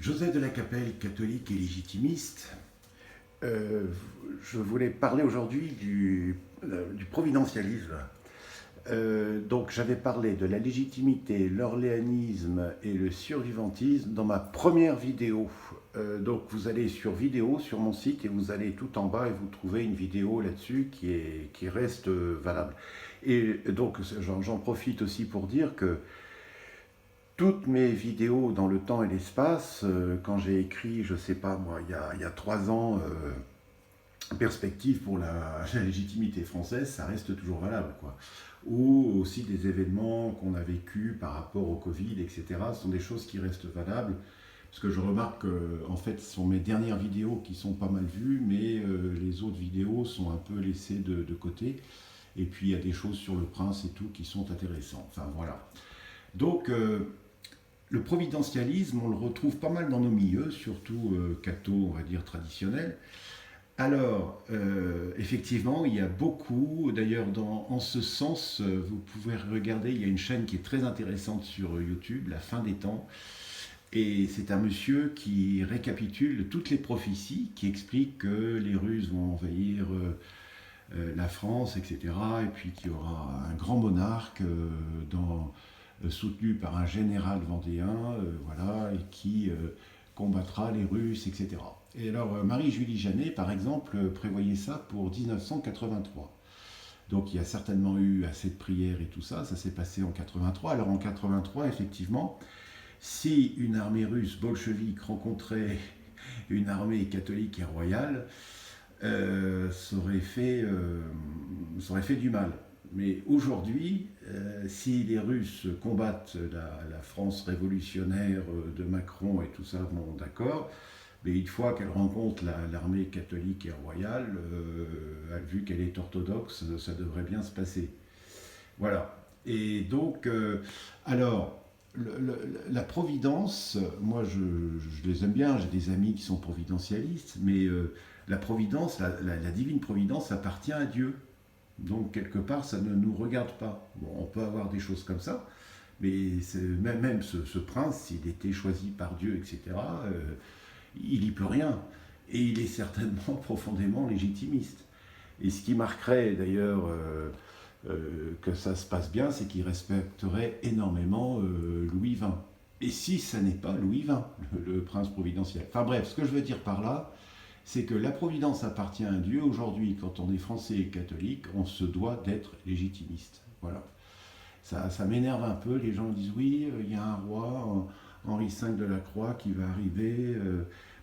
Joseph de la Capelle, catholique et légitimiste. Je voulais parler aujourd'hui du providentialisme. Donc j'avais parlé de la légitimité, l'orléanisme et le survivantisme dans ma première vidéo. Donc vous allez sur vidéo sur mon site et vous allez tout en bas et vous trouvez une vidéo là-dessus qui reste valable. Et donc j'en profite aussi pour dire que toutes mes vidéos dans le temps et l'espace, quand j'ai écrit, je sais pas moi, il y a 3 ans, perspective pour la légitimité française, ça reste toujours valable, quoi. Ou aussi des événements qu'on a vécus par rapport au Covid, etc. Ce sont des choses qui restent valables. Parce que je remarque que, en fait, ce sont mes dernières vidéos qui sont pas mal vues, mais les autres vidéos sont un peu laissées de côté. Et puis il y a des choses sur le prince et tout qui sont intéressantes. Enfin voilà. Donc le providentialisme, on le retrouve pas mal dans nos milieux, surtout catho, on va dire, traditionnels. Alors, effectivement, il y a beaucoup, d'ailleurs, en ce sens, vous pouvez regarder, il y a une chaîne qui est très intéressante sur YouTube, La fin des temps, et c'est un monsieur qui récapitule toutes les prophéties, qui explique que les Russes vont envahir la France, etc., et puis qu'il y aura un grand monarque soutenu par un général vendéen, voilà, et qui combattra les Russes, etc. Et alors, Marie-Julie Janet, par exemple, prévoyait ça pour 1983. Donc il y a certainement eu assez de prières et tout ça, ça s'est passé en 83. Alors en 83, effectivement, si une armée russe bolchevique rencontrait une armée catholique et royale, ça aurait fait du mal. Mais aujourd'hui, si les Russes combattent la France révolutionnaire de Macron et tout ça, bon d'accord, mais une fois qu'elle rencontre l'armée catholique et royale, vu qu'elle est orthodoxe, ça devrait bien se passer. Voilà. Et donc, alors, la providence, moi je les aime bien, j'ai des amis qui sont providentialistes, mais la providence, la divine providence appartient à Dieu. Donc quelque part, ça ne nous regarde pas. Bon, on peut avoir des choses comme ça, mais même ce prince, s'il était choisi par Dieu, etc., il n'y peut rien. Et il est certainement profondément légitimiste. Et ce qui marquerait d'ailleurs que ça se passe bien, c'est qu'il respecterait énormément Louis XX. Et si ça n'est pas Louis XX, le prince providentiel. Enfin bref, ce que je veux dire par là, c'est que la providence appartient à Dieu. Aujourd'hui, quand on est français et catholique, on se doit d'être légitimiste. Voilà. Ça m'énerve un peu, les gens disent oui, il y a un roi, Henri V de la Croix, qui va arriver,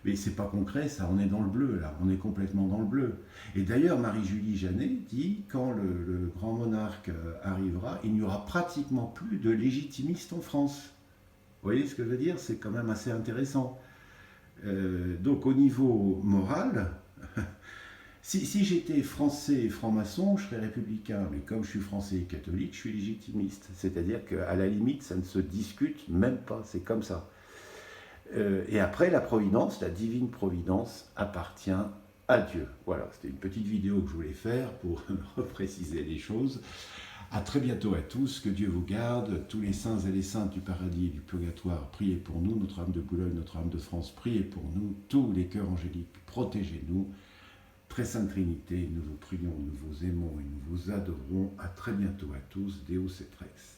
mais c'est pas concret, ça, on est dans le bleu, là, on est complètement dans le bleu. Et d'ailleurs, Marie-Julie Janet dit, quand le grand monarque arrivera, il n'y aura pratiquement plus de légitimistes en France. Vous voyez ce que je veux dire? C'est quand même assez intéressant. Donc au niveau moral, si j'étais français et franc-maçon, je serais républicain, mais comme je suis français et catholique, je suis légitimiste. C'est-à-dire qu'à la limite, ça ne se discute même pas, c'est comme ça. Et après, la providence, la divine providence, appartient à Dieu. Voilà, c'était une petite vidéo que je voulais faire pour repréciser les choses. À très bientôt à tous, que Dieu vous garde, tous les saints et les saintes du paradis et du purgatoire, priez pour nous, notre âme de Boulogne, notre âme de France, priez pour nous, tous les cœurs angéliques, protégez-nous. Très Sainte Trinité, nous vous prions, nous vous aimons et nous vous adorons. À très bientôt à tous, Deus et Rex.